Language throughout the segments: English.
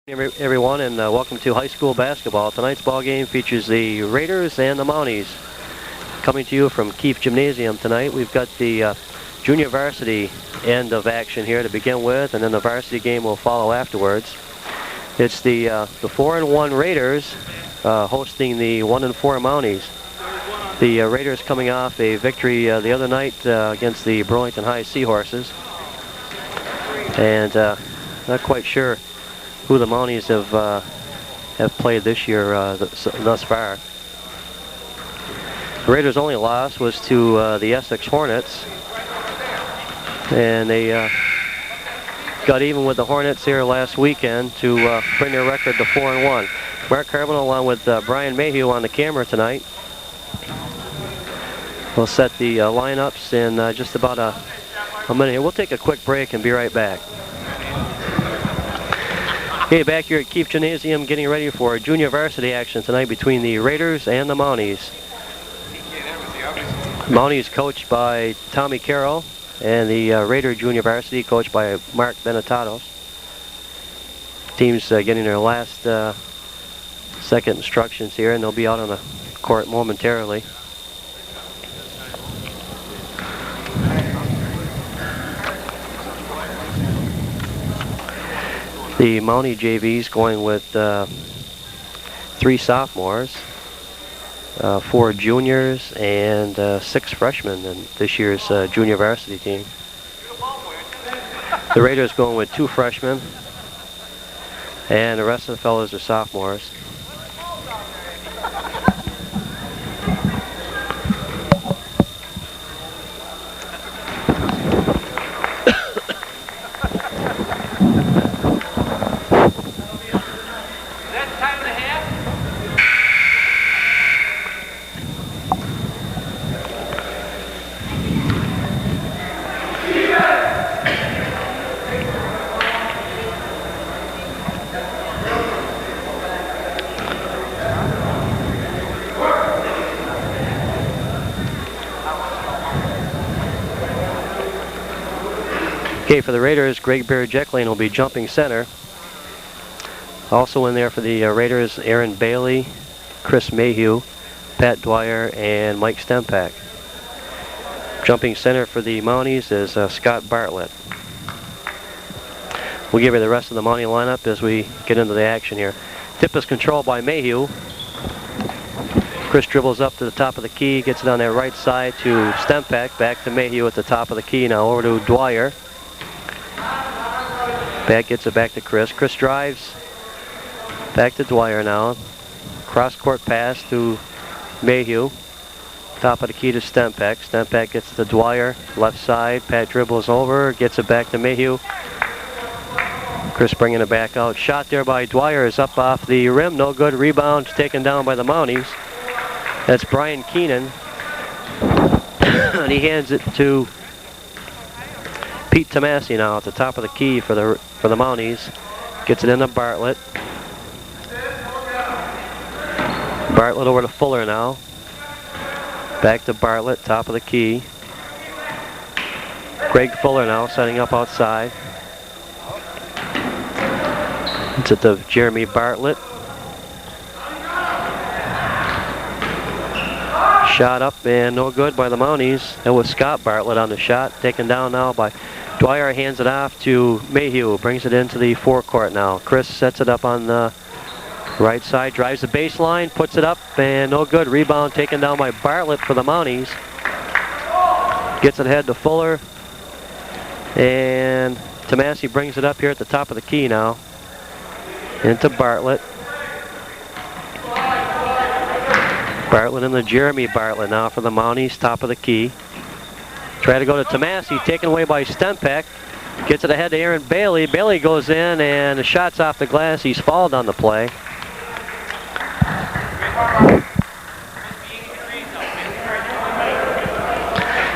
Everyone, and welcome to high school basketball. Tonight's ball game features the Raiders and the Mounties. Coming to you from Keefe Gymnasium tonight, we've got the junior varsity end of action here to begin with, and then the varsity game will follow afterwards. It's the 4-1 Raiders hosting the 1-4 Mounties. The Raiders coming off a victory the other night against the Burlington High Seahorses, and not quite sure who the Mounties have played this year thus far. The Raiders' only loss was to the Essex Hornets, and they got even with the Hornets here last weekend to bring their record to 4-1. Mark Carboneau along with Brian Mayhew on the camera tonight. We'll set the lineups in just about a minute here. We'll take a quick break and be right back. Okay, back here at Keefe Gymnasium getting ready for junior varsity action tonight between the Raiders and the Mounties. Mounties coached by Tommy Carroll, and the Raider junior varsity coached by Mark Benetatos. Teams getting their last second instructions here, and they'll be out on the court momentarily. The Mountie JV's going with 3 sophomores, 4 juniors, and 6 freshmen in this year's junior varsity team. The Raiders going with 2 freshmen, and the rest of the fellows are sophomores. Okay, for the Raiders, Greg Barrett-Jeckling will be jumping center. Also in there for the Raiders, Aaron Bailey, Chris Mayhew, Pat Dwyer, and Mike Stempak. Jumping center for the Mounties is Scott Bartlett. We'll give you the rest of the Mountie lineup as we get into the action here. Tip is controlled by Mayhew. Chris dribbles up to the top of the key, gets it on that right side to Stempak, back to Mayhew at the top of the key, now over to Dwyer. Back gets it back to Chris. Chris drives back to Dwyer now. Cross-court pass to Mayhew. Top of the key to Stempak. Stempak gets it to Dwyer. Left side. Pat dribbles over. Gets it back to Mayhew. Chris bringing it back out. Shot there by Dwyer is up off the rim. No good. Rebound taken down by the Mounties. That's Brian Keenan. And he hands it to Pete Tomasi now at the top of the key for the Mounties. Gets it into Bartlett. Bartlett over to Fuller now. Back to Bartlett, top of the key. Greg Fuller now setting up outside. It's it to Jeremy Bartlett. Shot up and no good by the Mounties. That was Scott Bartlett on the shot. Taken down now by Dwyer, hands it off to Mayhew. Brings it into the forecourt now. Chris sets it up on the right side. Drives the baseline. Puts it up and no good. Rebound taken down by Bartlett for the Mounties. Gets it ahead to Fuller. And Tomasi brings it up here at the top of the key now. Into Bartlett. Bartlett and the Jeremy Bartlett now for the Mounties, top of the key. Try to go to Tomasi, taken away by Stempak. Gets it ahead to Aaron Bailey. Bailey goes in and the shot's off the glass. He's fouled on the play.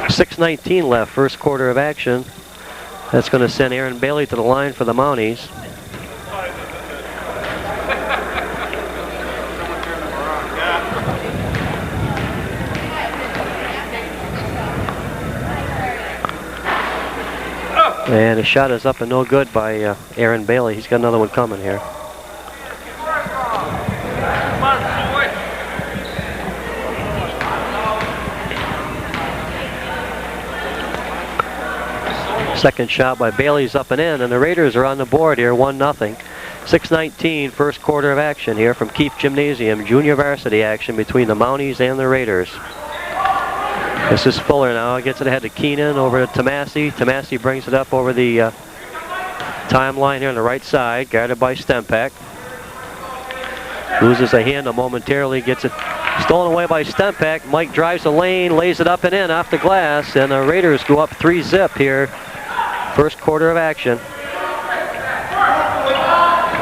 .6:19 left, first quarter of action. That's going to send Aaron Bailey to the line for the Mounties. And a shot is up and no good by Aaron Bailey. He's got another one coming here. Second shot by Bailey's up and in, and the Raiders are on the board here, 1-0. 6:19, first quarter of action here from Keefe Gymnasium. Junior varsity action between the Mounties and the Raiders. This is Fuller now, gets it ahead to Keenan, over to Tomasi. Tomasi brings it up over the timeline here on the right side, guarded by Stempak. Loses a handle momentarily, gets it stolen away by Stempak. Mike drives the lane, lays it up and in off the glass, and the Raiders go up 3-0 here. First quarter of action.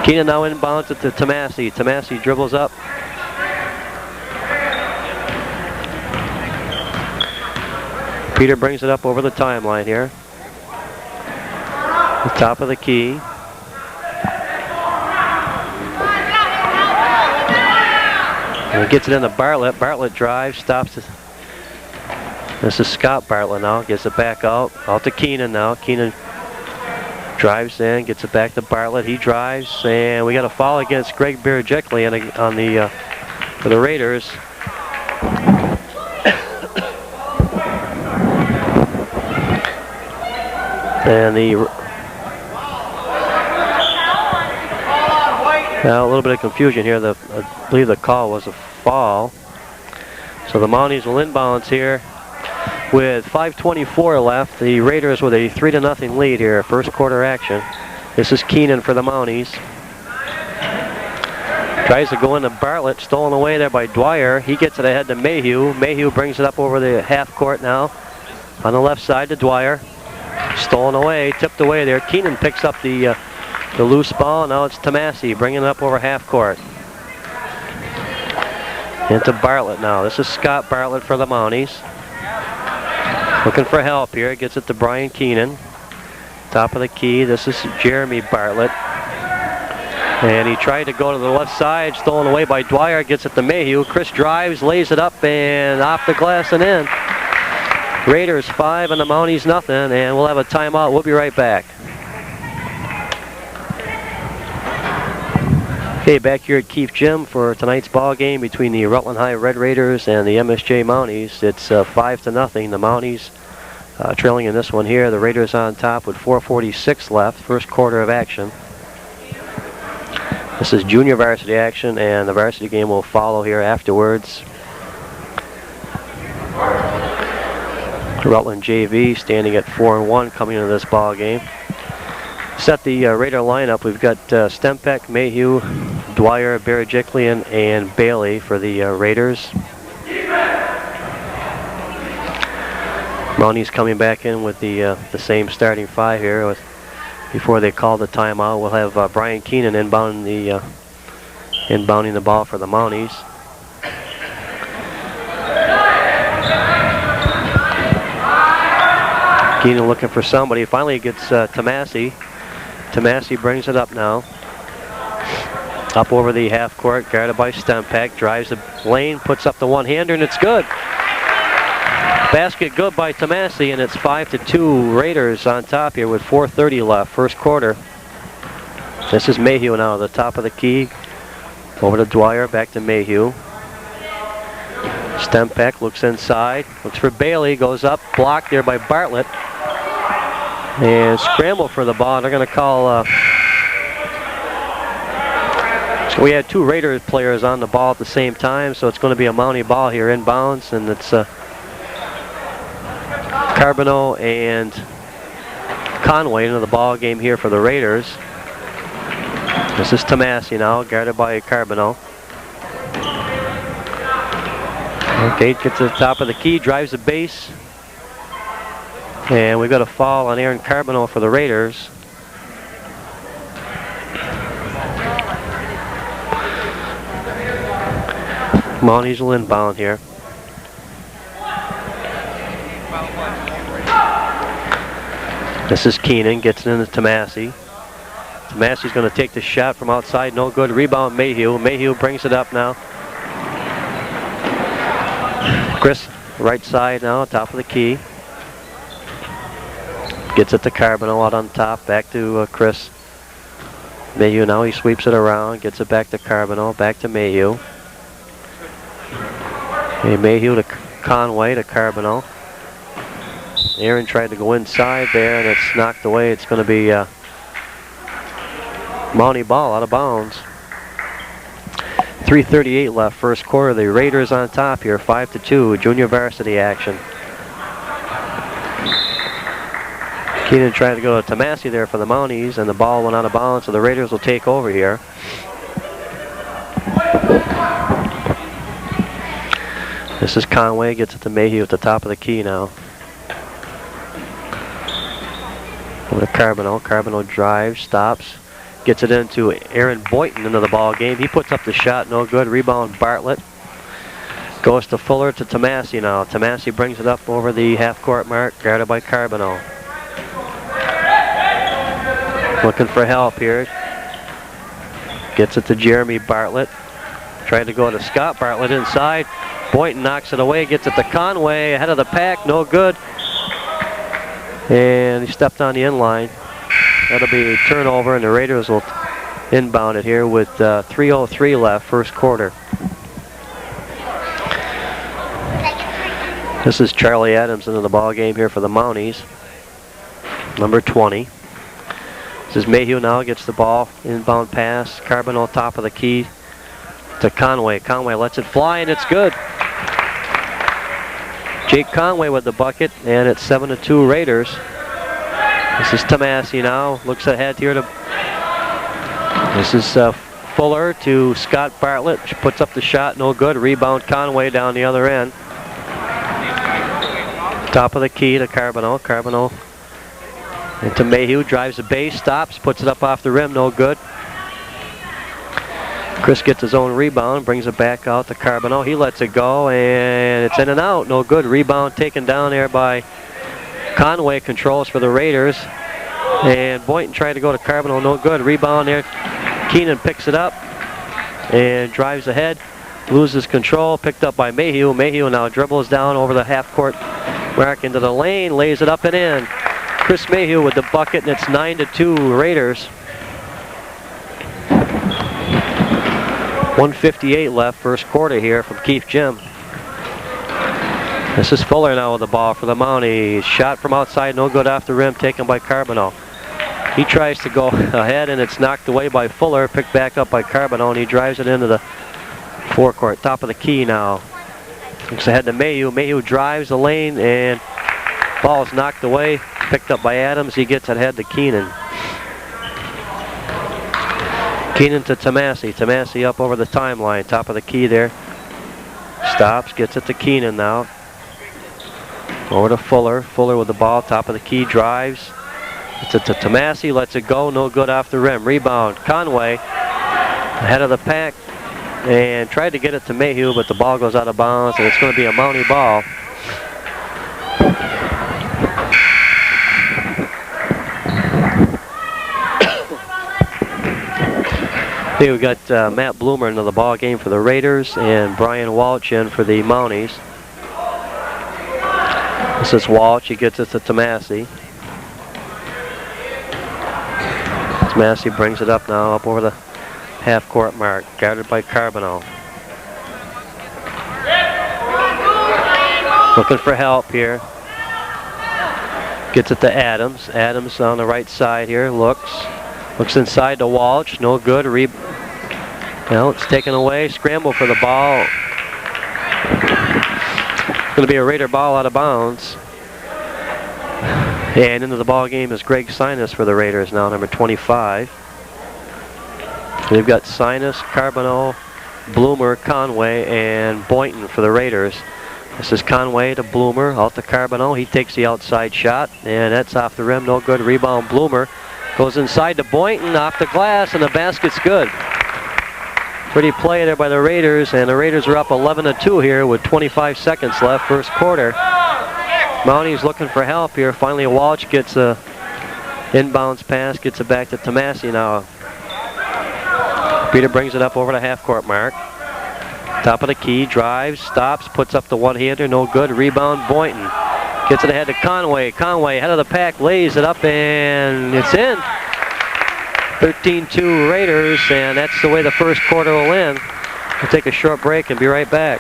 Keenan now inbounds it to Tomasi. Tomasi dribbles up. Peter brings it up over the timeline here. The top of the key. And he gets it into Bartlett. Bartlett drives, stops it. This is Scott Bartlett now. Gets it back out. Out to Keenan now. Keenan drives in, gets it back to Bartlett. He drives, and we got a foul against Greg Birjekli on the for the Raiders. And a little bit of confusion here. I believe the call was a foul. So the Mounties will inbounds here with 5:24 left. The Raiders with a 3-0 lead here, first quarter action. This is Keenan for the Mounties. Tries to go into Bartlett, stolen away there by Dwyer. He gets it ahead to Mayhew. Mayhew brings it up over the half court now. On the left side to Dwyer. Stolen away, tipped away there. Keenan picks up the loose ball. Now it's Tomasi bringing it up over half court. Into Bartlett now. This is Scott Bartlett for the Mounties. Looking for help here. Gets it to Brian Keenan. Top of the key. This is Jeremy Bartlett. And he tried to go to the left side. Stolen away by Dwyer. Gets it to Mayhew. Chris drives, lays it up, and off the glass and in. Raiders 5 and the Mounties nothing, and we'll have a timeout. We'll be right back. Okay, back here at Keefe Gym for tonight's ball game between the Rutland High Red Raiders and the MSJ Mounties. It's 5-0. The Mounties trailing in this one here. The Raiders on top with 4:46 left. First quarter of action. This is junior varsity action, and the varsity game will follow here afterwards. Rutland JV standing at 4-1 coming into this ball game. Set the Raider lineup. We've got Stempak, Mayhew, Dwyer, Birjeklian, and Bailey for the Raiders. Mounties coming back in with the same starting five here. Before they call the timeout, we'll have Brian Keenan inbounding the ball for the Mounties. Keenan looking for somebody. Finally gets Tomasi. Tomasi brings it up now. Up over the half court, guarded by Stempak. Drives the lane, puts up the one-hander, and it's good. Basket good by Tomasi, and it's 5-2 Raiders on top here with 4:30 left, first quarter. This is Mayhew now at the top of the key. Over to Dwyer, back to Mayhew. Stempak looks inside, looks for Bailey, goes up, blocked there by Bartlett. And scramble for the ball. They're going to call... So we had two Raiders players on the ball at the same time, so it's going to be a Mountie ball here inbounds, and it's Carboneau and Conway into the ball game here for the Raiders. This is Tomasi now, guarded by Carboneau. Okay, gets to the top of the key, drives the base. And we've got a foul on Aaron Carboneau for the Raiders. Mounties will inbound here. This is Keenan, gets it into Tomasi. Tomasi's going to take the shot from outside, no good. Rebound Mayhew. Mayhew brings it up now. Chris, right side now, top of the key. Gets it to Carboneau out on top, back to Chris. Mayhew now, he sweeps it around, gets it back to Carboneau, back to Mayhew. Okay, Mayhew to Conway to Carboneau. Aaron tried to go inside there, and it's knocked away. It's going to be Mountie ball out of bounds. 3:38 left, first quarter. The Raiders on top here, 5-2, junior varsity action. Keenan tried to go to Tomasi there for the Mounties, and the ball went out of bounds, so the Raiders will take over here. This is Conway, gets it to Mayhew at the top of the key now. Over to Carboneau. Carboneau drives, stops, gets it into Aaron Boynton into the ball game. He puts up the shot, no good. Rebound Bartlett. Goes to Fuller to Tomasi now. Tomasi brings it up over the half-court mark, guarded by Carboneau. Looking for help here. Gets it to Jeremy Bartlett. Tried to go to Scott Bartlett inside. Boynton knocks it away, gets it to Conway, ahead of the pack, no good. And he stepped on the end line. That'll be a turnover, and the Raiders will inbound it here with 3:03 left, first quarter. This is Charlie Adams into the ball game here for the Mounties, number 20. This is Mayhew now, gets the ball, inbound pass, Carboneau top of the key to Conway. Conway lets it fly, and it's good. Jake Conway with the bucket, and it's 7-2 Raiders. This is Tomasi now, looks ahead here to, this is Fuller to Scott Bartlett. She puts up the shot, no good. Rebound Conway down the other end. Top of the key to Carboneau. Carboneau into Mayhew, drives the base, stops, puts it up off the rim, no good. Chris gets his own rebound, brings it back out to Carboneau. He lets it go, and it's in and out. No good. Rebound taken down there by Conway. Controls for the Raiders. And Boynton tried to go to Carboneau. No good. Rebound there. Keenan picks it up and drives ahead. Loses control. Picked up by Mayhew. Mayhew now dribbles down over the half-court mark into the lane. Lays it up and in. Chris Mayhew with the bucket, and it's 9-2 Raiders. 1:58 left, first quarter here from Keefe Gym. This is Fuller now with the ball for the Mounties. Shot from outside, no good off the rim, taken by Carboneau. He tries to go ahead, and it's knocked away by Fuller, picked back up by Carboneau, and he drives it into the forecourt. Top of the key now. Looks ahead to Mayhew. Mayhew drives the lane, and ball is knocked away, picked up by Adams. He gets it ahead to Keenan. Keenan to Tomasi. Tomasi up over the timeline. Top of the key there. Stops. Gets it to Keenan now. Over to Fuller. Fuller with the ball. Top of the key. Drives. Gets it to Tomasi. Lets it go. No good off the rim. Rebound. Conway. Ahead of the pack. And tried to get it to Mayhew, but the ball goes out of bounds, and it's going to be a Mountie ball. Here we got Matt Bloomer into the ball game for the Raiders, and Brian Walsh in for the Mounties. This is Walsh. He gets it to Tomasi. Tomasi brings it up now, up over the half-court mark, guarded by Carboneau. Looking for help here. Gets it to Adams. Adams on the right side here. Looks inside to Walsh. No good. Well, it's taken away. Scramble for the ball. Going to be a Raider ball out of bounds. And into the ball game is Greg Sinus for the Raiders now, number 25. They've got Sinus, Carboneau, Bloomer, Conway, and Boynton for the Raiders. This is Conway to Bloomer, out to Carboneau. He takes the outside shot, and that's off the rim. No good. Rebound Bloomer. Goes inside to Boynton, off the glass, and the basket's good. Pretty play there by the Raiders, and the Raiders are up 11-2 here with 25 seconds left, first quarter. Mounties looking for help here. Finally, Walsh gets a inbounds pass, gets it back to Tomasi now. Peter brings it up over the half-court mark. Top of the key, drives, stops, puts up the one-hander, no good. Rebound, Boynton. Gets it ahead to Conway. Conway, head of the pack, lays it up, and it's in. 13-2 Raiders, and that's the way the first quarter will end. We'll take a short break and be right back.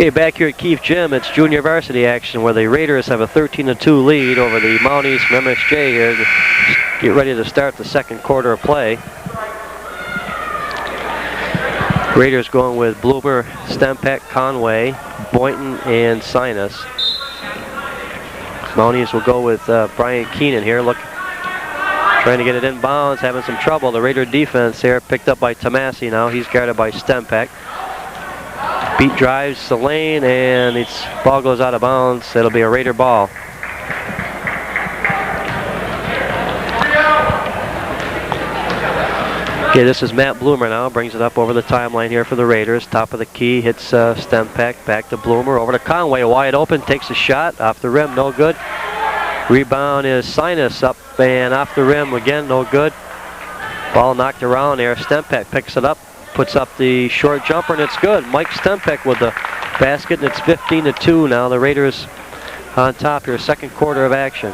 Okay, back here at Keefe Gym, it's junior varsity action where the Raiders have a 13-2 lead over the Mounties from MSJ here to get ready to start the second quarter of play. Raiders going with Bloomer, Stempeck, Conway, Boynton, and Sinus. Mounties will go with Brian Keenan here, trying to get it inbounds, having some trouble. The Raider defense here picked up by Tomasi now. He's guarded by Stempeck. Beat drives the lane, and its ball goes out of bounds. It'll be a Raider ball. Okay, this is Matt Bloomer now. Brings it up over the timeline here for the Raiders. Top of the key, hits Stempeck, back to Bloomer. Over to Conway, wide open, takes a shot. Off the rim, no good. Rebound is Sinus up and off the rim again, no good. Ball knocked around there. Stempeck picks it up, puts up the short jumper, and it's good. Mike Stempeck with the basket, and it's 15-2 now. The Raiders on top here, second quarter of action.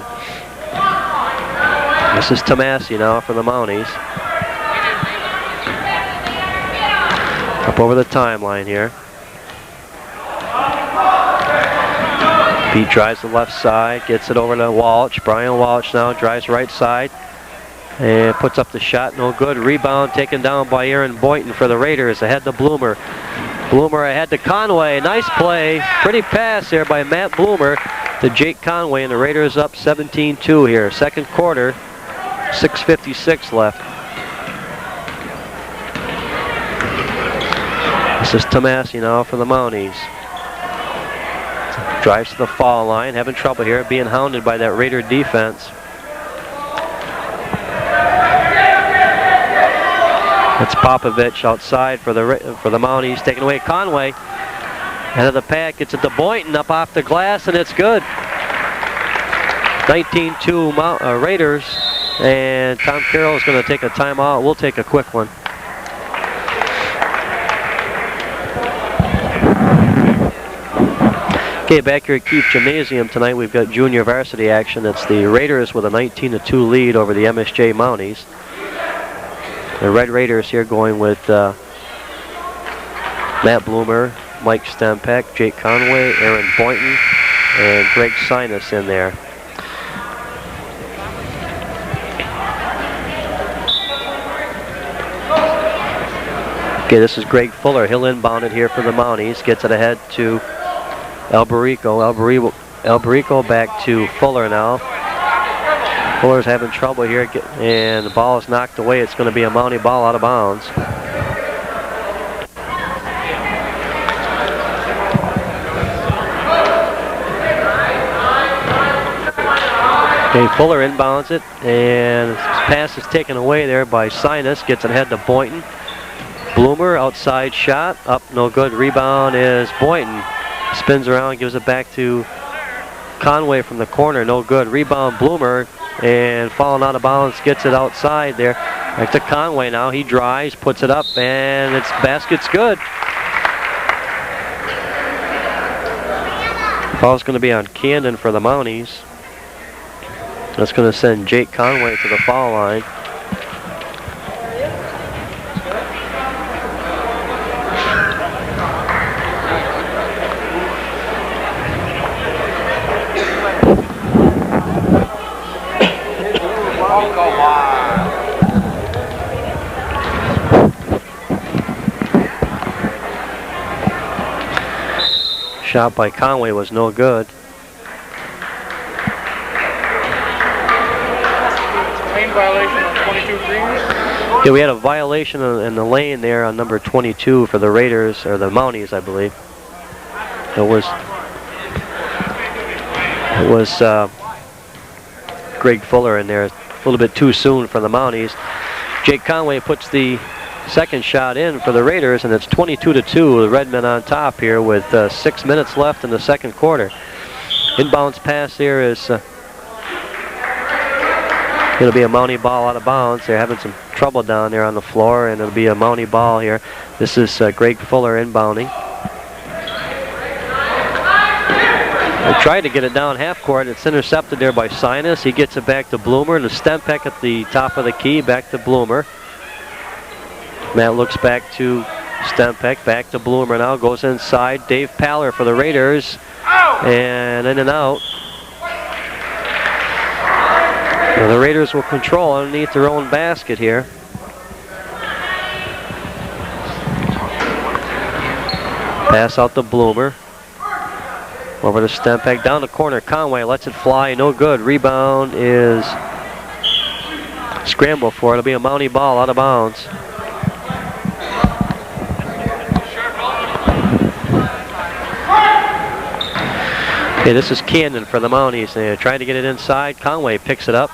This is Tomasi now for the Mounties. Up over the timeline here. Pete drives the left side, gets it over to Walsh. Brian Walsh now drives right side and puts up the shot, no good. Rebound taken down by Aaron Boynton for the Raiders. Ahead to Bloomer. Bloomer ahead to Conway. Nice play. Pretty pass there by Matt Bloomer to Jake Conway, and the Raiders up 17-2 here. Second quarter, 6:56 left. This is Tomasi now for the Mounties. Drives to the foul line, having trouble here, being hounded by that Raider defense. It's Popovich outside for the Mounties, taking away Conway. Head of the pack, gets it to Boynton, up off the glass, and it's good. 19-2 Raiders, and Tom Carroll is going to take a timeout. We'll take a quick one. Okay, back here at Keefe Gymnasium tonight, we've got junior varsity action. It's the Raiders with a 19-2 lead over the MSJ Mounties. The Red Raiders here going with Matt Bloomer, Mike Stempeck, Jake Conway, Aaron Boynton, and Greg Sinus in there. Okay, this is Greg Fuller. He'll inbound it here for the Mounties. Gets it ahead to Alberico. Alberico back to Fuller now. Fuller's having trouble here, and the ball is knocked away. It's going to be a Mountie ball out of bounds. Okay, Fuller inbounds it, and his pass is taken away there by Sinus. Gets it ahead to Boynton. Bloomer, outside shot, up, no good. Rebound is Boynton. Spins around, gives it back to Conway from the corner, no good. Rebound Bloomer, and falling out of bounds, gets it outside there. Back to Conway now, he drives, puts it up, and its basket's good. Foul's going to be on Camden for the Mounties. That's going to send Jake Conway to the foul line. Shot by Conway was no good. Lane violation on 22 green. Yeah, we had a violation in the lane there on number 22 for the Raiders, or the Mounties, I believe. It was Greg Fuller in there. A little bit too soon for the Mounties. Jake Conway puts the second shot in for the Raiders, and it's 22-2. The Redmen on top here with 6 minutes left in the second quarter. Inbounds pass here is going to be a Mountie ball out of bounds. They're having some trouble down there on the floor, and it'll be a Mountie ball here. This is Greg Fuller inbounding. They tried to get it down half court. It's intercepted there by Sinus. He gets it back to Bloomer. The Stempeck at the top of the key, back to Bloomer. Matt looks back to Stempeck back to Bloomer now. Goes inside. Dave Paller for the Raiders. And in and out. Now the Raiders will control underneath their own basket here. Pass out to Bloomer. Over to Stempeck. Down the corner. Conway lets it fly. No good. Rebound is scramble for it. It'll be a Mountie ball out of bounds. Okay, this is Camden for the Mounties. They're trying to get it inside. Conway picks it up.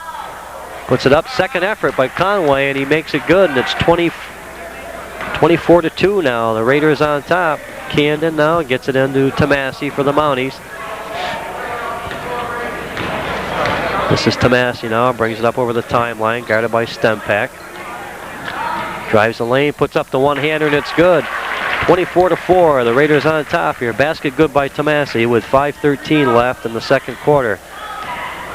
Puts it up. Second effort by Conway, and he makes it good, and it's 24-2 now. The Raiders on top. Camden now gets it into Tomasi for the Mounties. This is Tomasi now. Brings it up over the timeline. Guarded by Stempeck. Drives the lane. Puts up the one-hander, and it's good. 24-4. The Raiders on top here. Basket good by Tomasi with 5:13 left in the second quarter.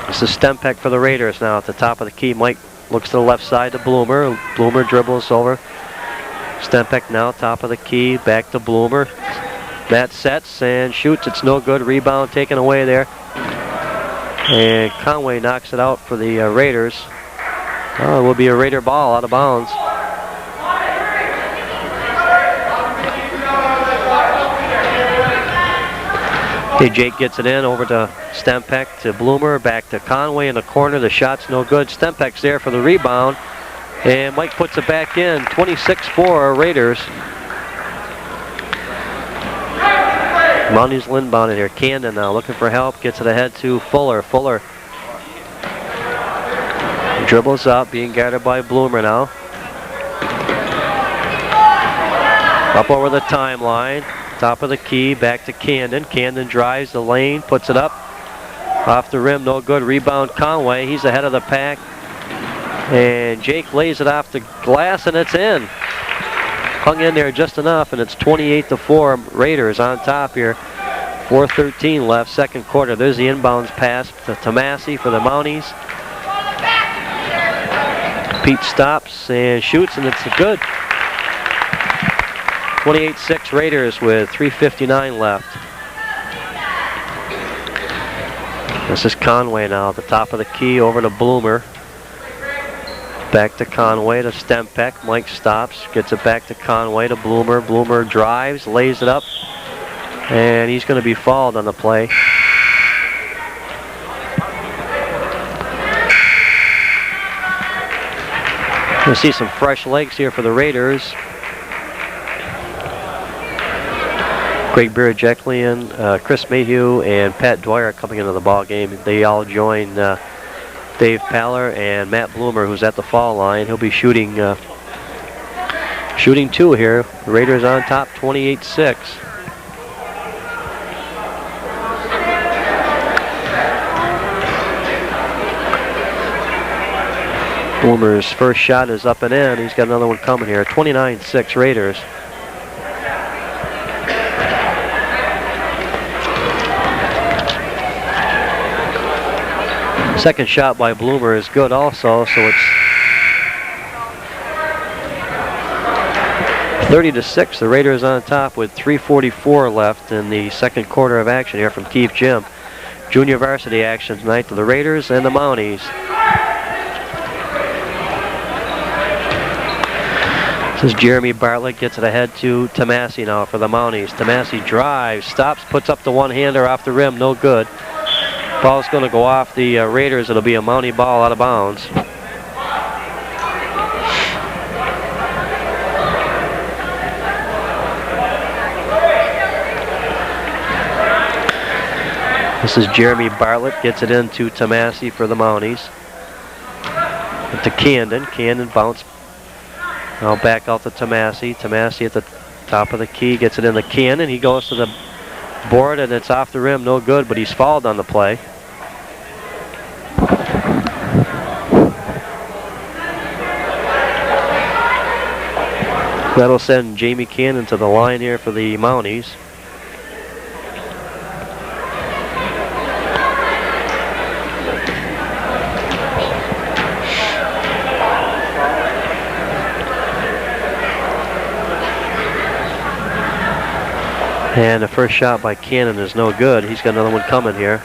This is Stempeck for the Raiders now at the top of the key. Mike looks to the left side to Bloomer. Bloomer dribbles over. Stempeck now top of the key. Back to Bloomer. Matt sets and shoots. It's no good. Rebound taken away there. And Conway knocks it out for the Raiders. Oh, it will be a Raider ball out of bounds. Okay, Jake gets it in over to Stempeck to Bloomer, back to Conway in the corner. The shot's no good. Stempeck's there for the rebound. And Mike puts it back in. 26-4 Raiders. Mounties inbound in here. Camden now looking for help. Gets it ahead to Fuller. Fuller dribbles up, being guarded by Bloomer now. Up over the timeline. Top of the key, back to Camden. Camden drives the lane, puts it up. Off the rim, no good. Rebound Conway. He's ahead of the pack. And Jake lays it off the glass, and it's in. Hung in there just enough, and it's 28-4 Raiders on top here. 4:13 left, second quarter. There's the inbounds pass to Tomasi for the Mounties. Pete stops and shoots, and it's good. 28-6 Raiders with 3:59 left. This is Conway now at the top of the key, over to Bloomer. Back to Conway to Stempeck. Mike stops, gets it back to Conway to Bloomer. Bloomer drives, lays it up, and he's going to be fouled on the play. You'll see some fresh legs here for the Raiders. Greg Birajeklian, Chris Mayhew, and Pat Dwyer coming into the ball game. They all join Dave Paller and Matt Bloomer, who's at the foul line. He'll be shooting two here. The Raiders on top, 28-6. Bloomer's first shot is up and in. He's got another one coming here. 29-6 Raiders. Second shot by Bloomer is good also, so it's 30-6. The Raiders on top with 3:44 left in the second quarter of action here from Keefe Gym. Junior varsity action tonight for the Raiders and the Mounties. This is Jeremy Bartlett, gets it ahead to Tomasi now for the Mounties. Tomasi drives, stops, puts up the one-hander off the rim, no good. Ball's going to go off the Raiders. It'll be a Mountie ball out of bounds. This is Jeremy Bartlett, gets it into Tomasi for the Mounties. To Camden. Camden bounce. Now back out to Tomasi. Tomasi at the top of the key, gets it into Camden. He goes to the board, and it's off the rim, no good, but he's fouled on the play. That'll send Jamie Cannon to the line here for the Mounties. And the first shot by Cannon is no good. He's got another one coming here.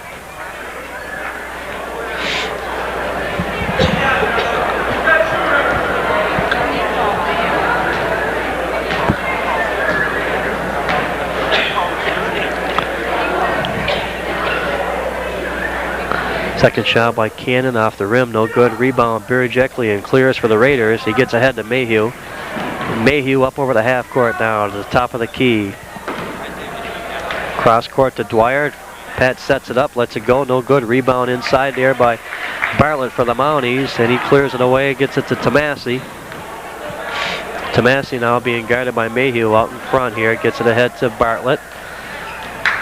Second shot by Cannon off the rim, no good. Rebound, Birajekli, and clears for the Raiders. He gets ahead to Mayhew. Mayhew up over the half court now to the top of the key. Cross court to Dwyer. Pat sets it up, lets it go, no good. Rebound inside there by Bartlett for the Mounties, and he clears it away, gets it to Tomasi. Tomasi now being guarded by Mayhew out in front here, gets it ahead to Bartlett.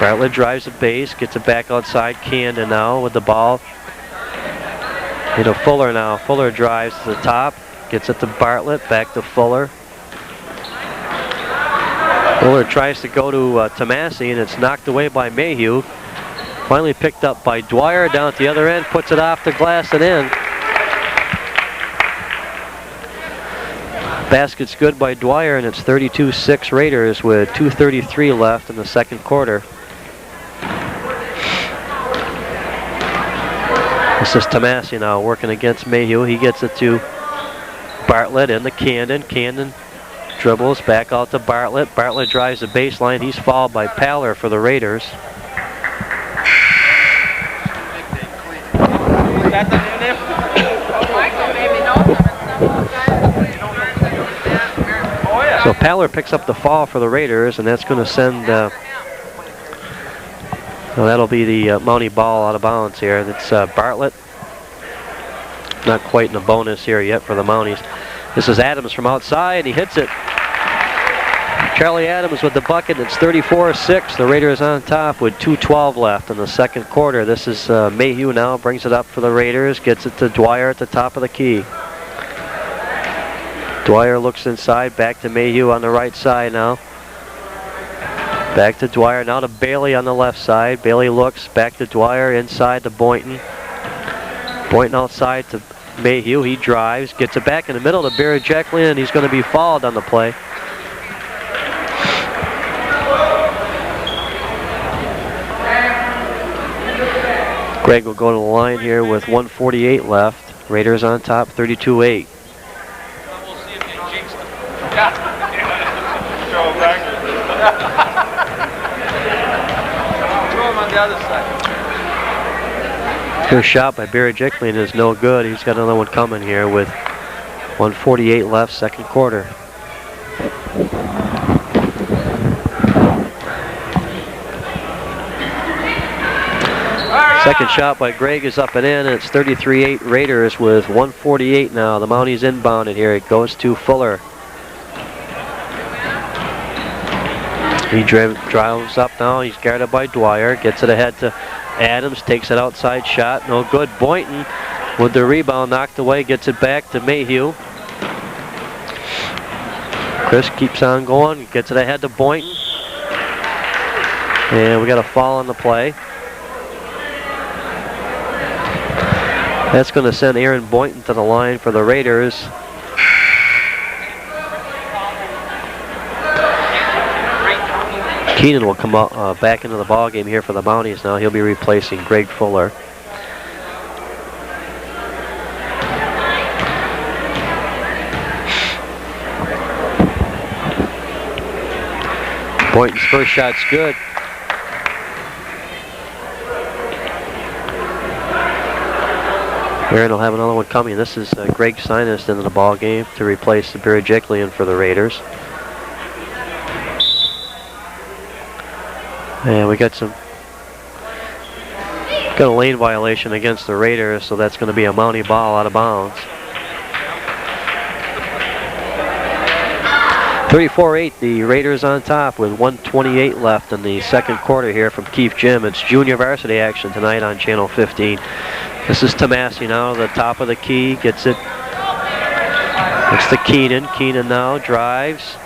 Bartlett drives the base, gets it back outside. Camden now with the ball. Into Fuller now. Fuller drives to the top, gets it to Bartlett, back to Fuller. Fuller tries to go to Tomasi, and it's knocked away by Mayhew. Finally picked up by Dwyer down at the other end, puts it off the glass and in. Basket's good by Dwyer, and it's 32-6 Raiders with 2:33 left in the second quarter. This is Tomasi now working against Mayhew. He gets it to Bartlett into Camden. Camden dribbles back out to Bartlett. Bartlett drives the baseline. He's fouled by Paller for the Raiders. So Paller picks up the foul for the Raiders, and that's going to send... well, that'll be the Mountie ball out of bounds here. That's Bartlett. Not quite in the bonus here yet for the Mounties. This is Adams from outside. He hits it. Charlie Adams with the bucket. It's 34-6. The Raiders on top with 2:12 left in the second quarter. This is Mayhew now. Brings it up for the Raiders. Gets it to Dwyer at the top of the key. Dwyer looks inside. Back to Mayhew on the right side now. Back to Dwyer, now to Bailey on the left side. Bailey looks, back to Dwyer, inside to Boynton. Boynton outside to Mayhew, he drives, gets it back in the middle to Birajekli, and he's going to be fouled on the play. Greg will go to the line here with 1:48 left. Raiders on top, 32-8. First shot by Birajekli is no good. He's got another one coming here with 1:48 left, second quarter. Second shot by Greg is up and in. It's 33-8 Raiders with 1:48 now. The Mounties inbounded here. It goes to Fuller. He drives up now. He's guarded by Dwyer. Gets it ahead to Adams. Takes it outside shot. No good. Boynton with the rebound knocked away. Gets it back to Mayhew. Chris keeps on going. Gets it ahead to Boynton. And we got a foul on the play. That's going to send Aaron Boynton to the line for the Raiders. Keenan will come up, back into the ball game here for the Mounties now. He'll be replacing Greg Fuller. Boynton's first shot's good. Aaron will have another one coming. This is Greg Sinus into the ball game to replace Birajekli for the Raiders. And we got a lane violation against the Raiders, so that's going to be a Mountie ball out of bounds. 34-8, the Raiders on top with 1:28 left in the second quarter here from Keefe Gym. It's junior varsity action tonight on Channel 15. This is Tomasi now, the top of the key, gets it. It's to Keenan. Keenan now drives.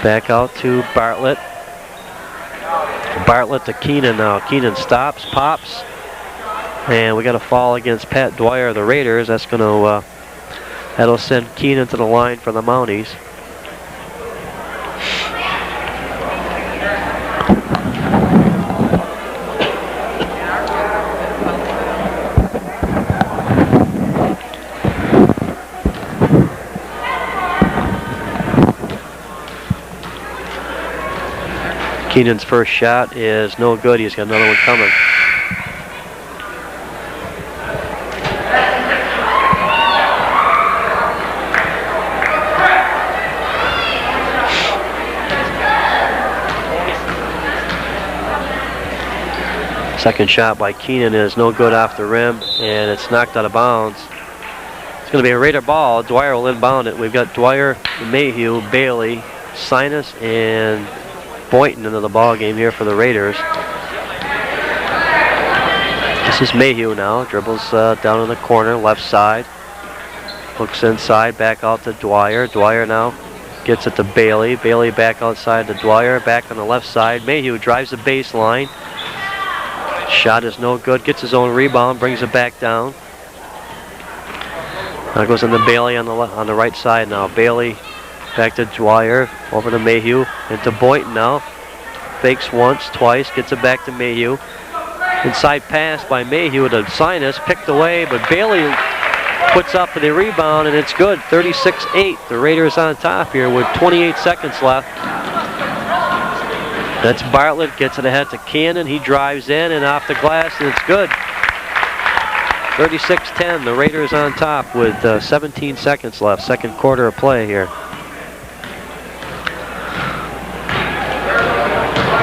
Back out to Bartlett. Bartlett to Keenan now. Keenan stops, pops. And we got a foul against Pat Dwyer of the Raiders. That's going to, that'll send Keenan to the line for the Mounties. Keenan's first shot is no good. He's got another one coming. Second shot by Keenan is no good off the rim, and it's knocked out of bounds. It's going to be a Raider ball. Dwyer will inbound it. We've got Dwyer, Mayhew, Bailey, Sinus, and Boynton into the ball game here for the Raiders. This is Mayhew now. Dribbles down in the corner, left side. Looks inside, back out to Dwyer. Dwyer now gets it to Bailey. Bailey back outside to Dwyer, back on the left side. Mayhew drives the baseline. Shot is no good. Gets his own rebound, brings it back down. Now goes into Bailey on the right side now. Bailey back to Dwyer, over to Mayhew, into Boynton now. Fakes once, twice, gets it back to Mayhew. Inside pass by Mayhew to Sinus, picked away, but Bailey puts up the rebound, and it's good. 36-8. The Raiders on top here with 28 seconds left. That's Bartlett, gets it ahead to Cannon. He drives in and off the glass, and it's good. 36-10. The Raiders on top with 17 seconds left. Second quarter of play here.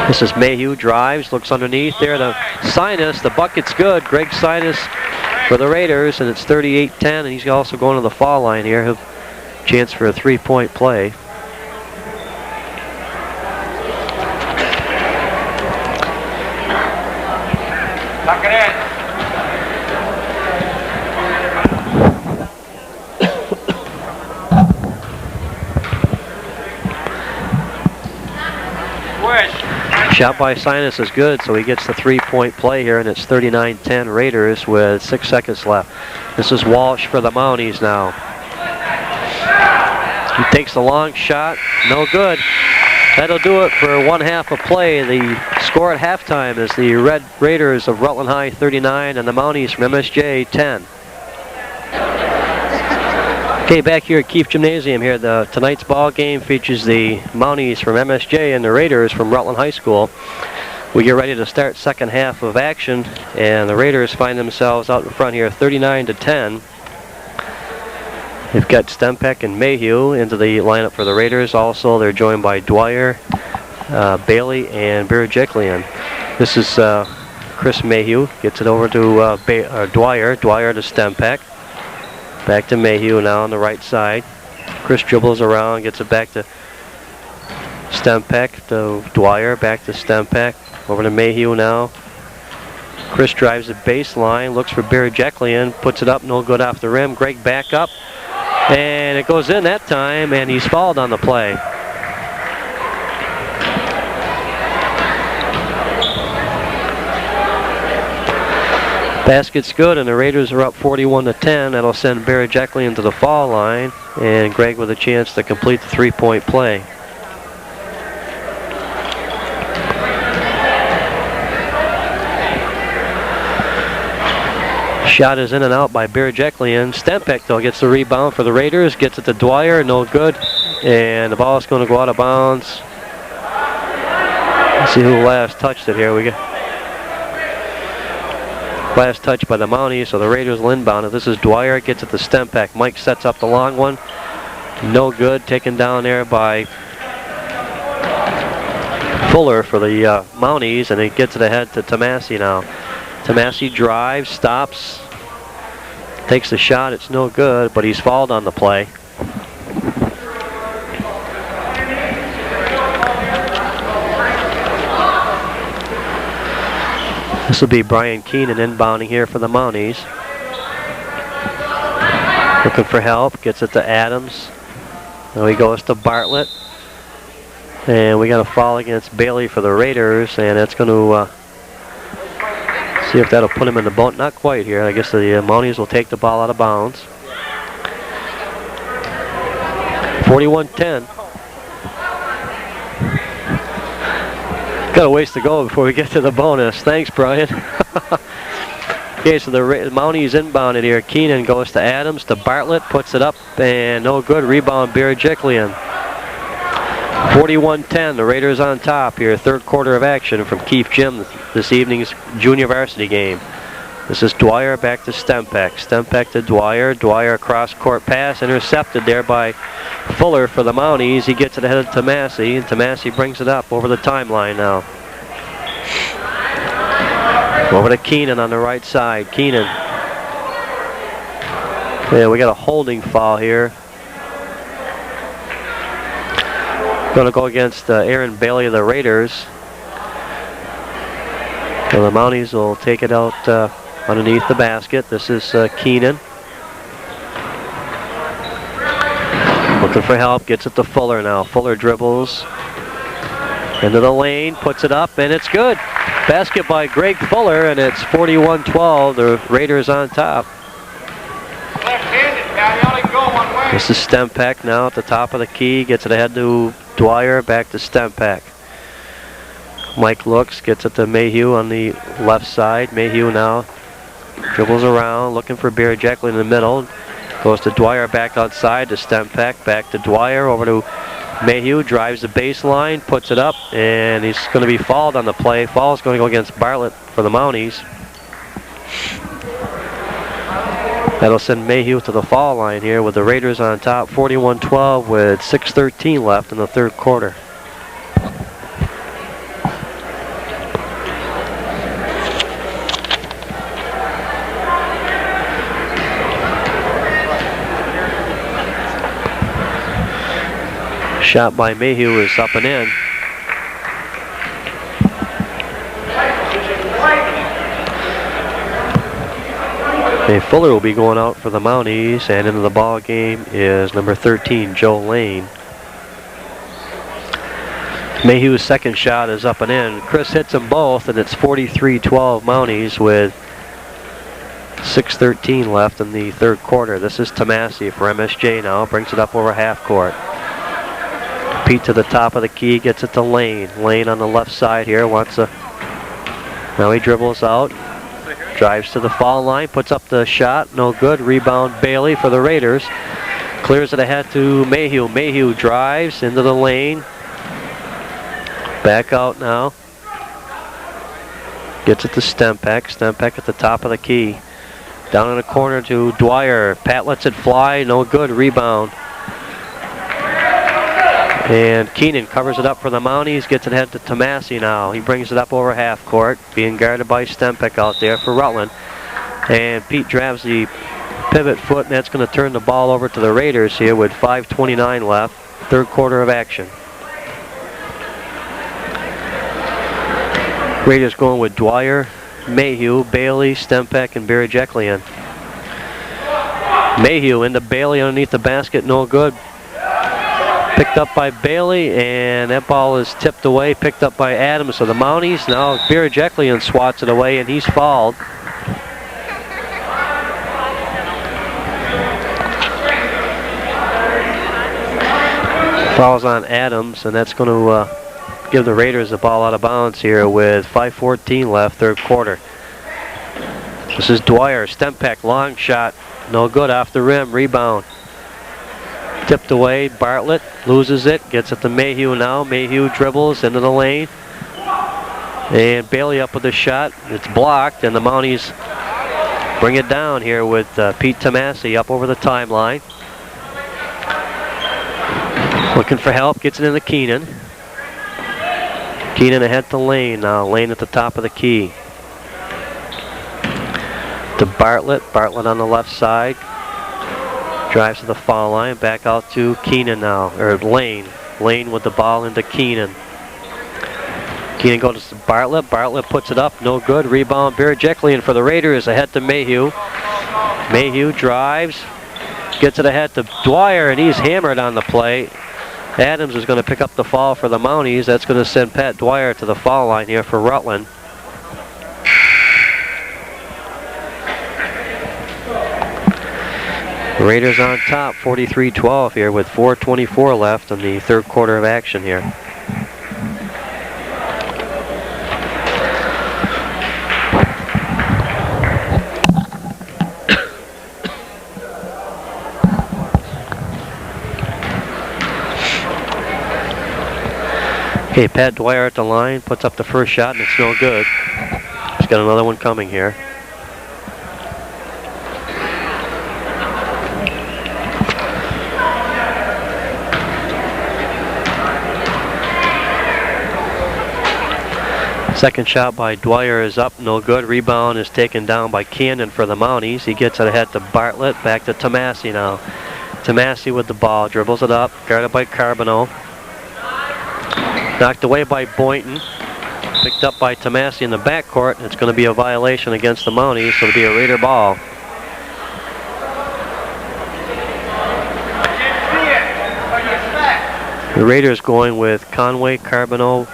This is Mayhew, drives, looks underneath there to Sinus. The bucket's good. Greg Sinus for the Raiders, and it's 38-10, and he's also going to the foul line here. He'll have a chance for a three-point play. Knock it in. Shot by Sinus is good, so he gets the three-point play here, and it's 39-10 Raiders with 6 seconds left. This is Walsh for the Mounties now. He takes the long shot, no good. That'll do it for one half of play. The score at halftime is the Red Raiders of Rutland High 39 and the Mounties from MSJ 10. Okay, back here at Keefe Gymnasium here, tonight's ball game features the Mounties from MSJ and the Raiders from Rutland High School. We get ready to start second half of action, and the Raiders find themselves out in front here 39-10. They've got Stempeck and Mayhew into the lineup for the Raiders. Also, they're joined by Dwyer, Bailey, and Birajiklian. This is Chris Mayhew. Gets it over to Dwyer. Dwyer to Stempeck. Back to Mayhew now on the right side. Chris dribbles around, gets it back to Stempeck, to Dwyer, back to Stempeck. Over to Mayhew now. Chris drives the baseline, looks for Birajiklian, puts it up, no good off the rim. Greg back up, and it goes in that time, and he's fouled on the play. Basket's good, and the Raiders are up 41-10. That'll send Birajiklian to the foul line, and Greg with a chance to complete the three-point play. Shot is in and out by Birajiklian. Stempeck, though, gets the rebound for the Raiders, gets it to Dwyer, no good, and the ball is going to go out of bounds. Let's see who last touched it here. We got last touch by the Mounties, so the Raiders will inbound it. This is Dwyer, gets it to Stempeck. Mike sets up the long one. No good, taken down there by Fuller for the Mounties, and he gets it ahead to Tomasi now. Tomasi drives, stops, takes the shot, it's no good, but he's fouled on the play. This will be Brian Keenan inbounding here for the Mounties. Looking for help, gets it to Adams. Now he goes to Bartlett. And we got a foul against Bailey for the Raiders, and it's going to see if that'll put him in the boat. Not quite here. I guess the Mounties will take the ball out of bounds. 41-10. Got a ways to go before we get to the bonus. Thanks, Brian. Okay, so the Mounties inbounded here. Keenan goes to Adams, to Bartlett, puts it up, and no good. Rebound, Birajiklian. 41-10, the Raiders on top here. Third quarter of action from Keefe Gym, this evening's junior varsity game. This is Dwyer back to Stempeck. Stempeck to Dwyer. Dwyer cross-court pass intercepted there by Fuller for the Mounties. He gets it ahead of Tomasi, and Tomasi brings it up over the timeline now. Over to Keenan on the right side. Keenan. Yeah, we got a holding foul here. Going to go against Aaron Bailey of the Raiders. So the Mounties will take it out underneath the basket. This is Keenan. Looking for help, gets it to Fuller now. Fuller dribbles into the lane, puts it up, and it's good. Basket by Greg Fuller, and it's 41-12. The Raiders on top. Left-handed, Patty, only go one way. This is Stempeck now at the top of the key. Gets it ahead to Dwyer, back to Stempeck. Mike looks, gets it to Mayhew on the left side. Mayhew now dribbles around, looking for Berejiklian in the middle. Goes to Dwyer, back outside to Stempeck, back to Dwyer, over to Mayhew, drives the baseline, puts it up, and he's going to be fouled on the play. Foul is going to go against Bartlett for the Mounties. That'll send Mayhew to the foul line here with the Raiders on top, 41-12 with 6:13 left in the third quarter. Shot by Mayhew is up and in. And Fuller will be going out for the Mounties, and into the ball game is number 13, Joe Lane. Mayhew's second shot is up and in. Chris hits them both, and it's 43-12 Mounties with 6:13 left in the third quarter. This is Tomasi for MSJ now, brings it up over half court. Pete to the top of the key, gets it to Lane. Lane on the left side here, now he dribbles out, drives to the foul line, puts up the shot, no good. Rebound Bailey for the Raiders. Clears it ahead to Mayhew. Mayhew drives into the lane. Back out now. Gets it to Stempeck. Stempeck at the top of the key. Down in the corner to Dwyer. Pat lets it fly, no good. Rebound. And Keenan covers it up for the Mounties, gets it ahead to Tomasi now. He brings it up over half court, being guarded by Stempeck out there for Rutland. And Pete drives the pivot foot, and that's going to turn the ball over to the Raiders here with 5:29 left, third quarter of action. Raiders going with Dwyer, Mayhew, Bailey, Stempeck, and Berejiklian. Mayhew into Bailey underneath the basket, no good. Picked up by Bailey, and that ball is tipped away, picked up by Adams. So the Mounties, now Berejiklian swats it away, and he's fouled. Fouls on Adams, and that's going to give the Raiders the ball out of bounds here with 5:14 left, third quarter. This is Dwyer, Stempeck, long shot, no good off the rim, rebound. Tipped away, Bartlett loses it, gets it to Mayhew now. Mayhew dribbles into the lane. And Bailey up with a shot. It's blocked, and the Mounties bring it down here with Pete Tomasi up over the timeline. Looking for help, gets it into Keenan. Keenan ahead to Lane now. Lane at the top of the key. To Bartlett. Bartlett on the left side. Drives to the foul line, back out to Keenan now, or Lane. Lane with the ball into Keenan. Keenan goes to Bartlett. Bartlett puts it up, no good. Rebound Berejiklian for the Raiders, ahead to Mayhew. Mayhew drives, gets it ahead to Dwyer, and he's hammered on the play. Adams is going to pick up the foul for the Mounties. That's going to send Pat Dwyer to the foul line here for Rutland. Raiders on top, 43-12 here with 4:24 left in the third quarter of action here. Okay, Pat Dwyer at the line, puts up the first shot, and it's no good. He's got another one coming here. Second shot by Dwyer is up, no good. Rebound is taken down by Cannon for the Mounties. He gets it ahead to Bartlett, back to Tomasi now. Tomasi with the ball, dribbles it up, guarded by Carboneau. Knocked away by Boynton. Picked up by Tomasi in the backcourt. It's going to be a violation against the Mounties, so it'll be a Raider ball. The Raiders going with Conway, Carboneau,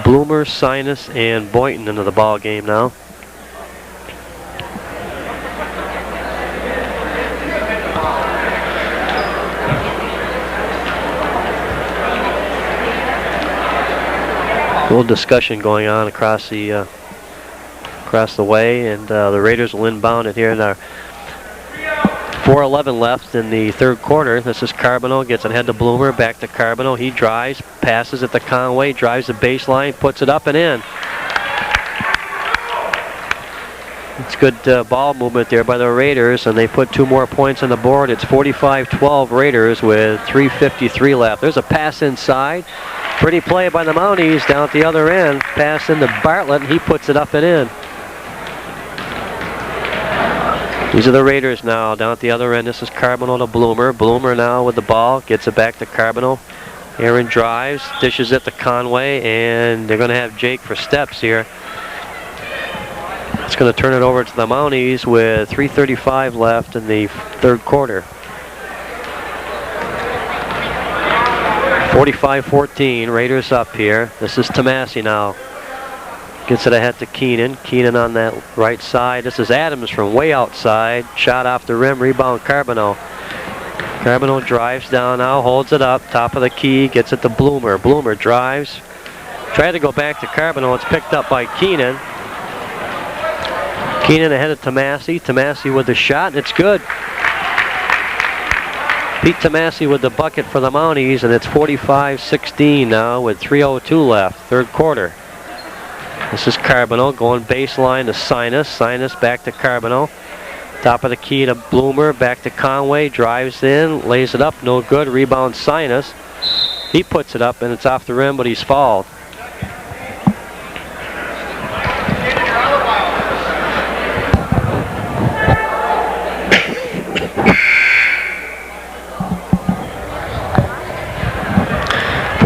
Bloomer, Sinus, and Boynton into the ball game now. A little discussion going on across the way, and the Raiders will inbound it here. Now, 4:11 left in the third quarter. This is Carboneau, gets it ahead to Bloomer, back to Carboneau. He drives, passes it to Conway, drives the baseline, puts it up and in. It's good ball movement there by the Raiders, and they put 2 more points on the board. It's 45-12 Raiders with 3:53 left. There's a pass inside. Pretty play by the Mounties down at the other end. Pass into Bartlett, and he puts it up and in. These are the Raiders now down at the other end. This is Carboneau to Bloomer. Bloomer now with the ball, gets it back to Carboneau. Aaron drives, dishes it to Conway, and they're going to have Jake for steps here. It's going to turn it over to the Mounties with 3:35 left in the third quarter. 45-14, Raiders up here. This is Tomasi now. Gets it ahead to Keenan. Keenan on that right side. This is Adams from way outside. Shot off the rim. Rebound Carboneau. Carboneau drives down now. Holds it up. Top of the key. Gets it to Bloomer. Bloomer drives. Tried to go back to Carboneau. It's picked up by Keenan. Keenan ahead of Tomasi. Tomasi with the shot. It's good. Pete Tomasi with the bucket for the Mounties. And it's 45-16 now with 3:02 left. Third quarter. This is Carboneau going baseline to Sinus. Sinus back to Carboneau. Top of the key to Bloomer. Back to Conway. Drives in. Lays it up. No good. Rebound Sinus. He puts it up and it's off the rim, but he's fouled.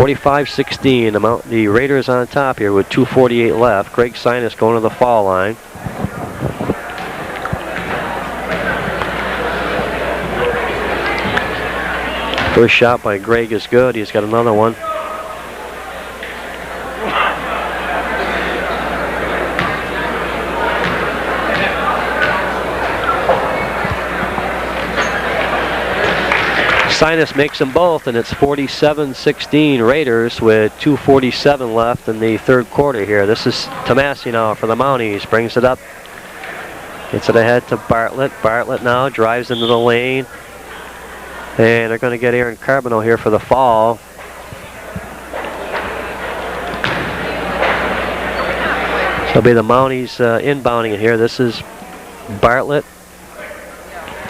(45-16). The Raiders on top here with 2:48 left. Greg Sinus going to the foul line. First shot by Greg is good. He's got another one. Sinus makes them both, and it's 47-16 Raiders with 2:47 left in the third quarter here. This is Tomasi now for the Mounties. Brings it up. Gets it ahead to Bartlett. Bartlett now drives into the lane. And they're going to get Aaron Carboneau here for the fall. So it'll be the Mounties inbounding it here. This is Bartlett.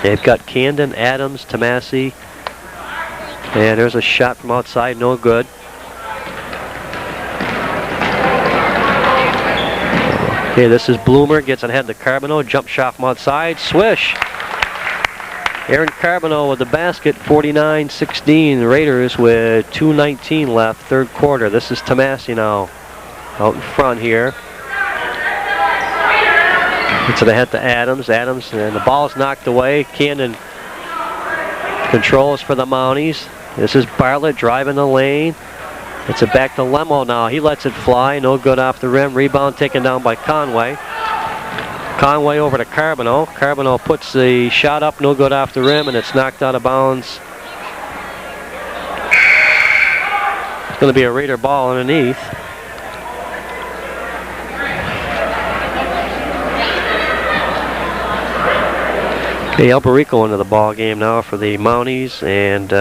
They've got Camden, Adams, Tomasi. And there's a shot from outside, no good. Okay, this is Bloomer, gets it ahead to Carboneau, jump shot from outside, swish. Aaron Carboneau with the basket, 49-16, Raiders with 2:19 left, third quarter. This is Tomasi now, out in front here. Gets it ahead to Adams, and the ball's knocked away. Cannon controls for the Mounties. This is Bartlett driving the lane. It's it back to Lemo now. He lets it fly. No good off the rim. Rebound taken down by Conway. Conway over to Carboneau. Carboneau puts the shot up. No good off the rim, and it's knocked out of bounds. It's going to be a Raider ball underneath. Okay, Alberico into the ball game now for the Mounties, and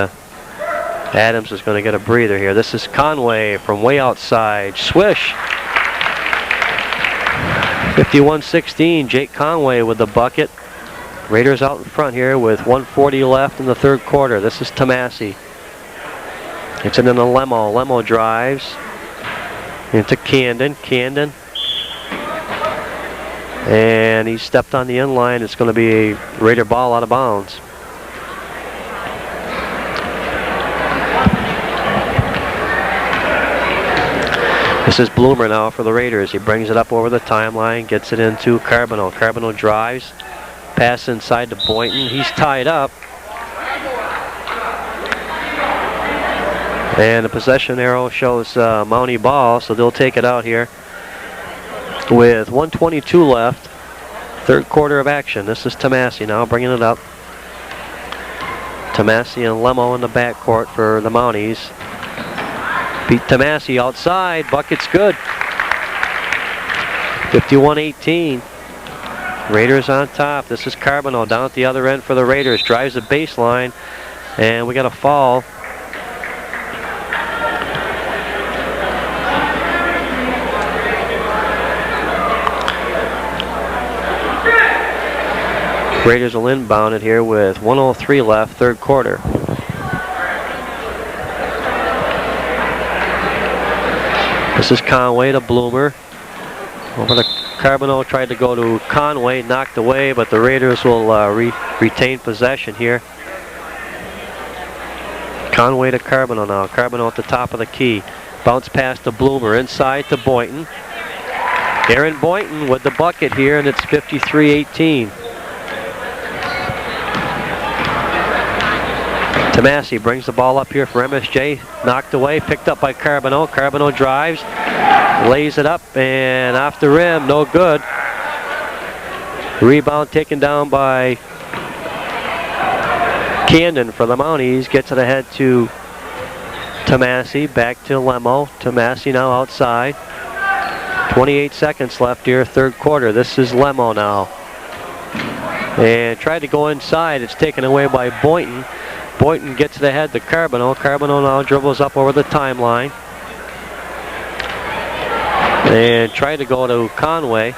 Adams is going to get a breather here. This is Conway from way outside. Swish. 51-16. Jake Conway with the bucket. Raiders out in front here with 1:40 left in the third quarter. This is Tomasi. It's into Lemo. Lemo drives into Camden. Camden. And he stepped on the inline. It's going to be a Raider ball out of bounds. This is Bloomer now for the Raiders. He brings it up over the timeline, gets it into Carboneau. Carboneau drives, pass inside to Boynton. He's tied up. And the possession arrow shows Mountie ball, so they'll take it out here with 1:22 left. Third quarter of action. This is Tomasi now bringing it up. Tomasi and Lemo in the backcourt for the Mounties. Beat Tomasi outside. Bucket's good. 51-18. Raiders on top. This is Carboneau down at the other end for the Raiders. Drives the baseline. And we got a foul. Raiders will inbound it here with 1:03 left, third quarter. This is Conway to Bloomer. Over to Carboneau, tried to go to Conway, knocked away, but the Raiders will retain possession here. Conway to Carboneau now. Carboneau at the top of the key. Bounce pass to Bloomer, inside to Boynton. Aaron Boynton with the bucket here, and it's 53-18. Tomasi brings the ball up here for MSJ. Knocked away, picked up by Carboneau. Carboneau drives, lays it up, and off the rim, no good. Rebound taken down by Camden for the Mounties. Gets it ahead to Tomasi, back to Lemo. Tomasi now outside. 28 seconds left here, third quarter. This is Lemo now. And tried to go inside. It's taken away by Boynton. Boynton gets it ahead to Carboneau. Carboneau now dribbles up over the timeline. And tried to go to Conway.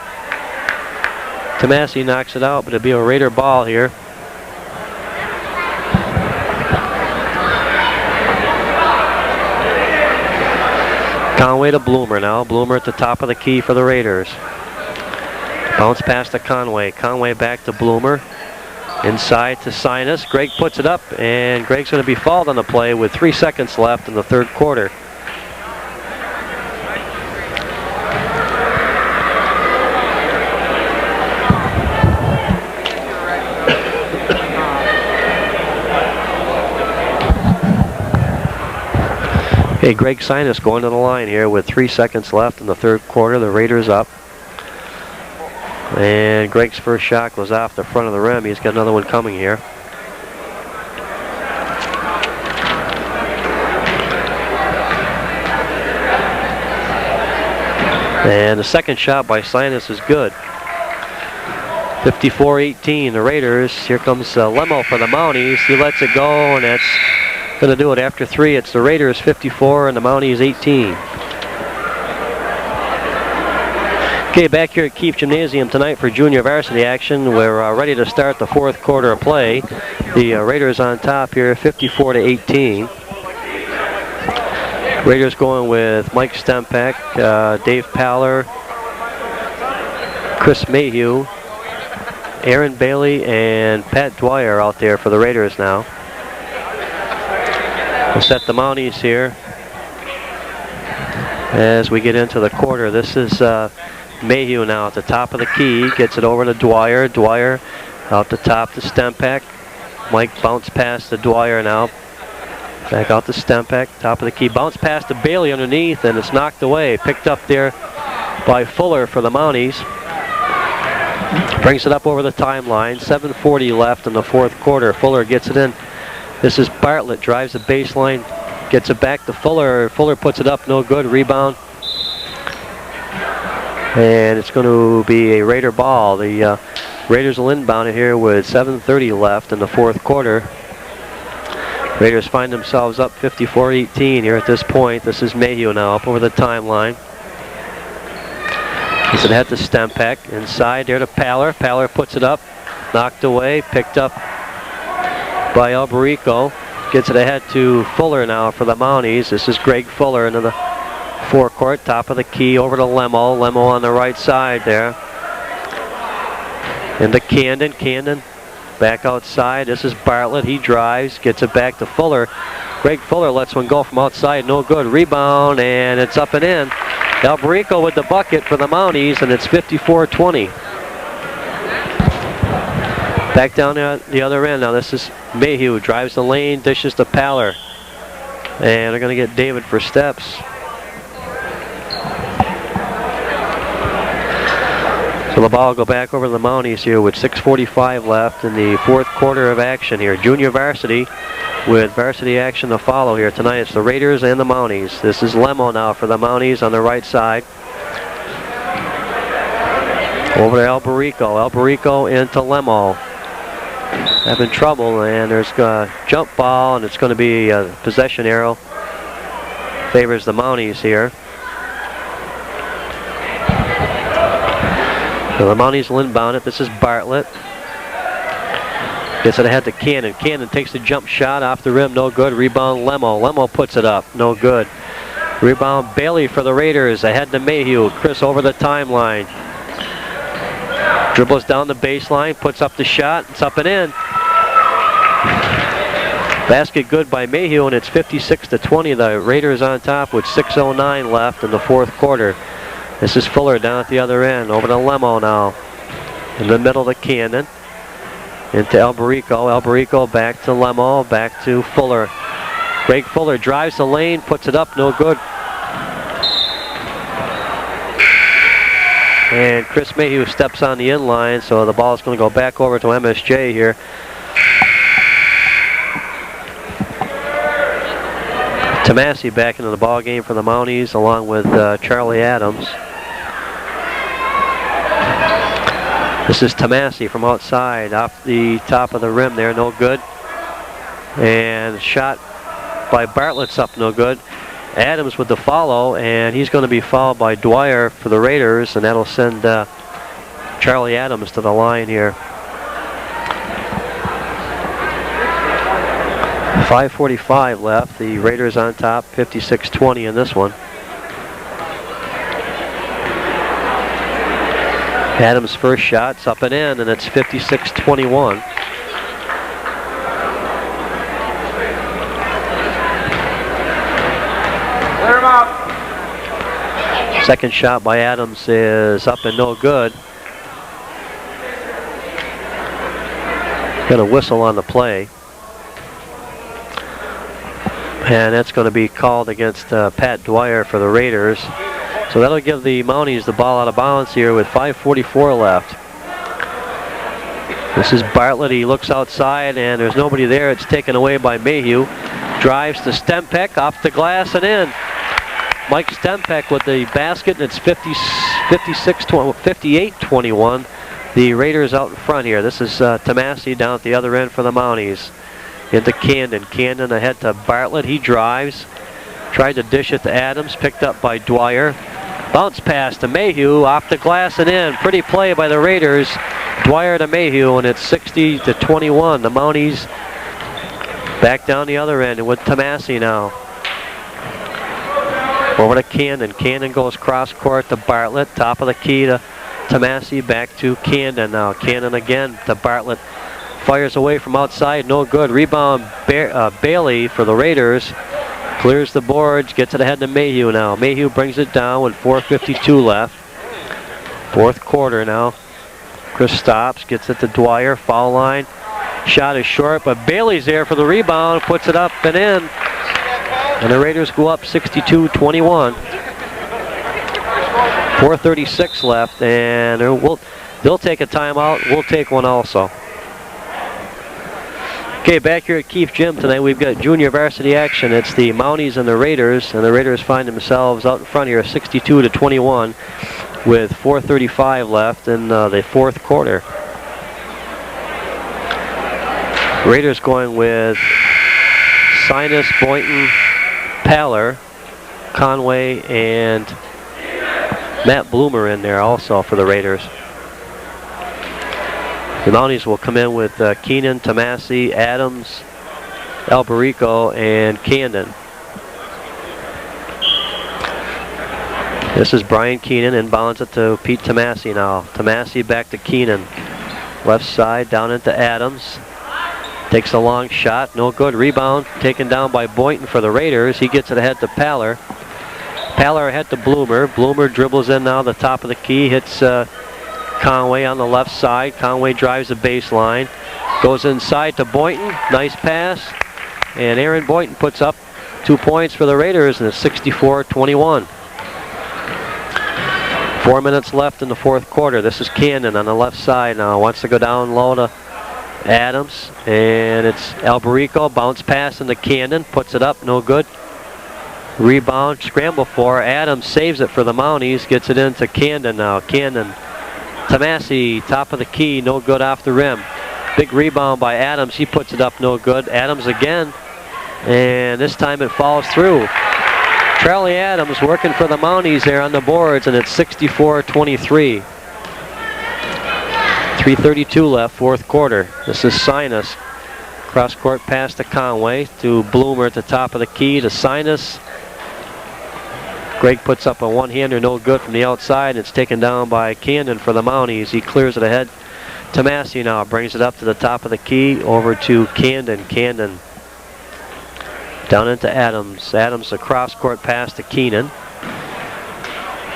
Tomasi knocks it out, but it'll be a Raider ball here. Conway to Bloomer now. Bloomer at the top of the key for the Raiders. Bounce pass to Conway. Conway back to Bloomer. Inside to Sinus. Greg puts it up, and Greg's going to be fouled on the play with 3 seconds left in the third quarter. Okay, Greg Sinus going to the line here with 3 seconds left in the third quarter. The Raiders up. And Greg's first shot goes off the front of the rim. He's got another one coming here. And the second shot by Sinus is good. 54-18, the Raiders. Here comes Lemo for the Mounties. He lets it go, and that's going to do it. After three, it's the Raiders 54 and the Mounties 18. Okay, back here at Keefe Gymnasium tonight for junior varsity action. We're ready to start the fourth quarter of play. The Raiders on top here, 54-18. Raiders going with Mike Stempak, Dave Paller, Chris Mayhew, Aaron Bailey, and Pat Dwyer out there for the Raiders now. We'll set the Mounties here as we get into the quarter. This is Mayhew now at the top of the key. Gets it over to Dwyer. Dwyer out the top to Stempak. Mike bounce pass to Dwyer now. Back out to Stempak. Top of the key. Bounce pass to Bailey underneath, and it's knocked away. Picked up there by Fuller for the Mounties. Brings it up over the timeline. 7:40 left in the fourth quarter. Fuller gets it in. This is Bartlett. Drives the baseline. Gets it back to Fuller. Fuller puts it up. No good. Rebound. And it's going to be a Raider ball. The Raiders will inbound it here with 7:30 left in the fourth quarter. Raiders find themselves up 54-18 here at this point. This is Mayhew now up over the timeline. He's ahead to Stempeck. Inside there to Paller. Paller puts it up. Knocked away. Picked up by Alberico. Gets it ahead to Fuller now for the Mounties. This is Greg Fuller into the forecourt. Top of the key over to Lemo. Lemo on the right side there. Into Camden. Camden back outside. This is Bartlett. He drives. Gets it back to Fuller. Greg Fuller lets one go from outside. No good. Rebound, and it's up and in. Alberico with the bucket for the Mounties, and it's 54-20. Back down the other end. Now this is Mayhew. Drives the lane. Dishes to Paller. And they're going to get David for steps. So the ball will go back over to the Mounties here with 6:45 left in the fourth quarter of action here. Junior varsity with varsity action to follow here tonight. It's the Raiders and the Mounties. This is Lemo now for the Mounties on the right side. Over to Alberico. Alberico into Lemo. Having trouble, and there's a jump ball, and it's going to be a possession arrow. Favors the Mounties here. So the Mounties will inbound it. This is Bartlett. Gets it ahead to Cannon. Cannon takes the jump shot off the rim. No good. Rebound Lemo. Lemo puts it up. No good. Rebound Bailey for the Raiders. Ahead to Mayhew. Chris over the timeline. Dribbles down the baseline. Puts up the shot. It's up and in. Basket good by Mayhew, and it's 56-20. The Raiders on top with 6:09 left in the fourth quarter. This is Fuller down at the other end. Over to Lemo now. In the middle to Cannon. Into Alberico. Alberico back to Lemo. Back to Fuller. Greg Fuller drives the lane. Puts it up. No good. And Chris Mayhew steps on the inline. So the ball is going to go back over to MSJ here. Tomasi back into the ball game for the Mounties along with Charlie Adams. This is Tomasi from outside, off the top of the rim there, no good. And shot by Bartlett's up, no good. Adams with the follow, and he's going to be fouled by Dwyer for the Raiders, and that'll send Charlie Adams to the line here. 5:45 left. The Raiders on top, 56-20 in this one. Adams' first shot's up and in, and it's 56-21. Clear him out. Second shot by Adams is up and no good. Got a whistle on the play. And that's going to be called against Pat Dwyer for the Raiders. So that'll give the Mounties the ball out of bounds here with 5:44 left. This is Bartlett. He looks outside, and there's nobody there. It's taken away by Mayhew. Drives to Stempeck, off the glass and in. Mike Stempeck with the basket, and it's 58-21. The Raiders out in front here. This is Tomasi down at the other end for the Mounties. Into Camden. Camden ahead to Bartlett. He drives. Tried to dish it to Adams. Picked up by Dwyer. Bounce pass to Mayhew. Off the glass and in. Pretty play by the Raiders. Dwyer to Mayhew, and it's 60-21. The Mounties back down the other end with Tomasi now. Over to Camden. Camden goes cross court to Bartlett. Top of the key to Tomasi. Back to Camden now. Camden again to Bartlett. Fires away from outside, no good. Rebound Bailey for the Raiders. Clears the boards, gets it ahead to Mayhew now. Mayhew brings it down with 4:52 left. Fourth quarter now. Chris stops, gets it to Dwyer, foul line. Shot is short, but Bailey's there for the rebound, puts it up and in. And the Raiders go up 62-21. 4:36 left, and they'll take a timeout. We'll take one also. Okay, back here at Keefe Gym tonight, we've got junior varsity action. It's the Mounties and the Raiders find themselves out in front here, 62-21, with 4:35 left in the fourth quarter. Raiders going with Sinus, Boynton, Paller, Conway, and Matt Bloomer in there also for the Raiders. The Mounties will come in with Keenan, Tomasi, Adams, Alberico, and Camden. This is Brian Keenan, inbounds it to Pete Tomasi now. Tomasi back to Keenan. Left side down into Adams. Takes a long shot, no good. Rebound taken down by Boynton for the Raiders. He gets it ahead to Paller. Paller ahead to Bloomer. Bloomer dribbles in now the top of the key, hits Conway on the left side. Conway drives the baseline. Goes inside to Boynton. Nice pass. And Aaron Boynton puts up 2 points for the Raiders, and it's 64-21. 4 minutes left in the fourth quarter. This is Camden on the left side now. Wants to go down low to Adams. And it's Alberico. Bounce pass into Camden. Puts it up. No good. Rebound. Scramble for. Adams saves it for the Mounties. Gets it into Camden now. Camden. Tomasi. Top of the key. No good off the rim. Big rebound by Adams. He puts it up. No good. Adams again. And this time it falls through. Charlie Adams working for the Mounties there on the boards, and it's 64-23. 3:32 left, fourth quarter. This is Sinus. Cross court pass to Conway, to Bloomer at the top of the key, to Sinus. Greg puts up a one-hander, no good from the outside. It's taken down by Camden for the Mounties. He clears it ahead. Tomasi now brings it up to the top of the key, over to Camden. Camden down into Adams. Adams, a cross-court pass to Keenan.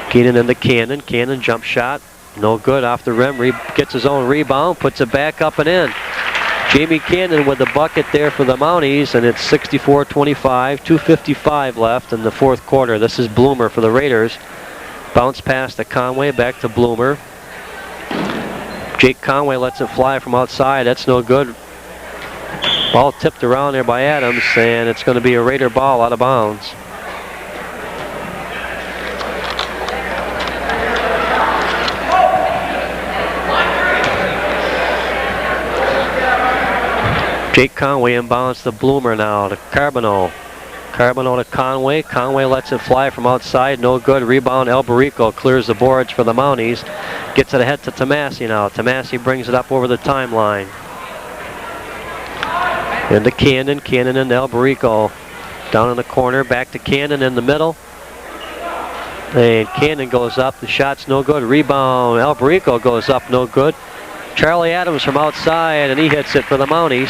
Keenan into Camden. Camden jump shot. No good off the rim. Gets his own rebound. Puts it back up and in. Jamie Camden with the bucket there for the Mounties, and it's 64-25. 2:55 left in the fourth quarter. This is Bloomer for the Raiders. Bounce pass to Conway. Back to Bloomer. Jake Conway lets it fly from outside. That's no good. Ball tipped around there by Adams, and it's going to be a Raider ball out of bounds. Jake Conway inbounds to Bloomer now, to Carboneau. Carboneau to Conway. Conway lets it fly from outside. No good. Rebound. Alberico clears the boards for the Mounties. Gets it ahead to Tomasi now. Tomasi brings it up over the timeline. Into Camden. Camden into Alberico. Down in the corner. Back to Camden in the middle. And Camden goes up. The shot's no good. Rebound. Alberico goes up. No good. Charlie Adams from outside, and he hits it for the Mounties.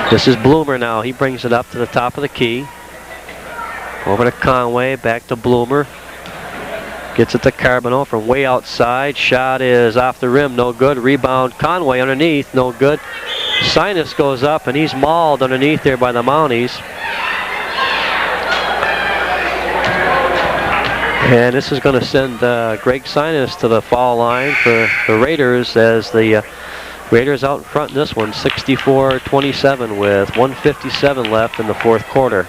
This is Bloomer now. He brings it up to the top of the key. Over to Conway. Back to Bloomer. Gets it to Carboneau from way outside. Shot is off the rim. No good. Rebound. Conway underneath. No good. Sinus goes up, and he's mauled underneath there by the Mounties. And this is going to send Greg Sinus to the foul line for the Raiders, as the Raiders out in front in this one, 64-27 with 1:57 left in the fourth quarter.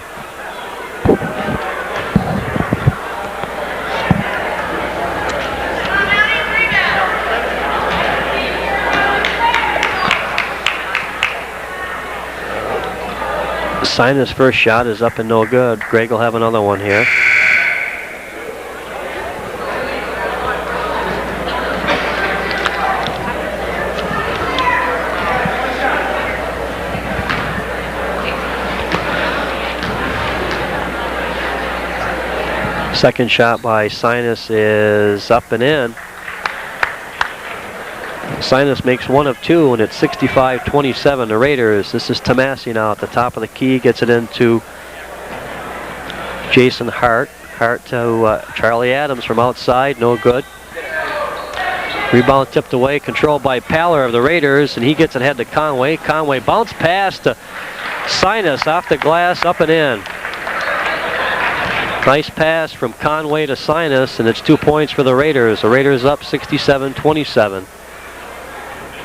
Sinus' first shot is up and no good. Greg will have another one here. Second shot by Sinus is up and in. Sinus makes one of two, and it's 65-27, the Raiders. This is Tomasi now at the top of the key. Gets it into Jason Hart. Hart to Charlie Adams from outside. No good. Rebound tipped away. Controlled by Paller of the Raiders, and he gets it ahead to Conway. Conway bounce pass to Sinus off the glass, up and in. Nice pass from Conway to Sinus, and it's 2 points for the Raiders. The Raiders up 67-27.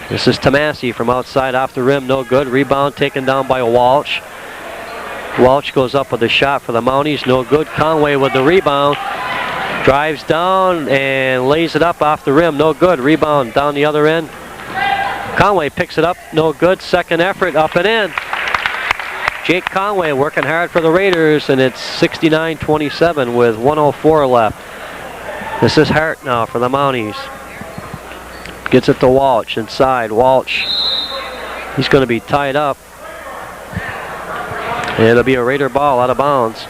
This is Tomasi from outside off the rim, no good. Rebound taken down by Walsh. Walsh goes up with a shot for the Mounties, no good. Conway with the rebound. Drives down and lays it up off the rim, no good. Rebound down the other end. Conway picks it up, no good. Second effort, up and in. Jake Conway working hard for the Raiders, and it's 69-27 with 1:04 left. This is Hart now for the Mounties. Gets it to Walsh inside. Walsh, he's going to be tied up. And it'll be a Raider ball out of bounds.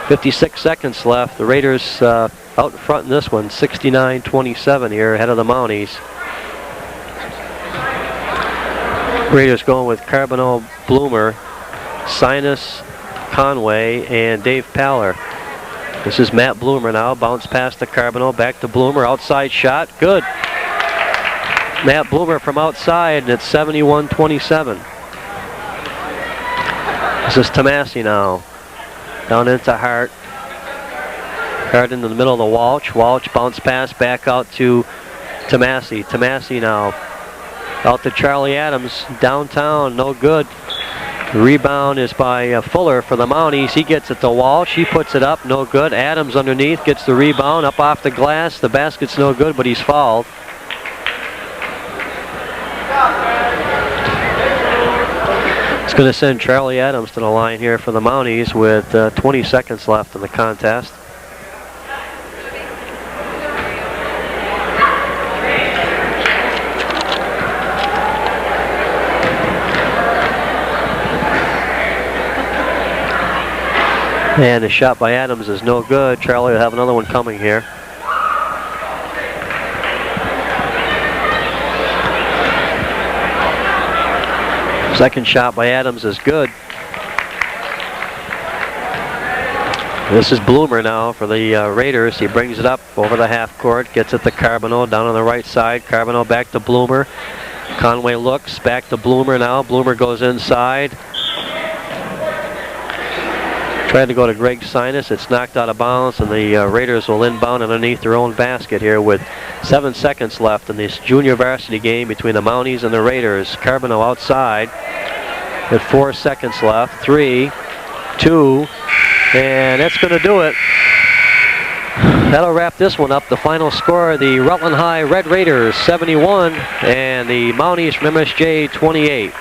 56 seconds left. The Raiders out in front in this one, 69-27 here ahead of the Mounties. Raiders going with Carboneau, Bloomer, Sinus, Conway, and Dave Paller. This is Matt Bloomer now. Bounce pass to Carboneau, back to Bloomer. Outside shot, good. Matt Bloomer from outside, and it's 71-27. This is Tomasi now. Down into Hart. Hart into the middle of the Walsh. Walsh bounce pass back out to Tomasi. Tomasi now. Out to Charlie Adams. Downtown, no good. The rebound is by Fuller for the Mounties. He gets it to Walsh. He puts it up, no good. Adams underneath gets the rebound. Up off the glass. The basket's no good, but he's fouled. It's going to send Charlie Adams to the line here for the Mounties with 20 seconds left in the contest. And the shot by Adams is no good. Charlie will have another one coming here. Second shot by Adams is good. This is Bloomer now for the Raiders. He brings it up over the half court, gets it to Carboneau down on the right side. Carboneau back to Bloomer. Conway looks, back to Bloomer now. Bloomer goes inside. Tried to go to Greg Sinus. It's knocked out of bounds, and the Raiders will inbound underneath their own basket here with 7 seconds left in this junior varsity game between the Mounties and the Raiders. Carboneau outside with 4 seconds left. 3, 2, and that's going to do it. That'll wrap this one up. The final score, the Rutland High Red Raiders 71 and the Mounties from MSJ 28.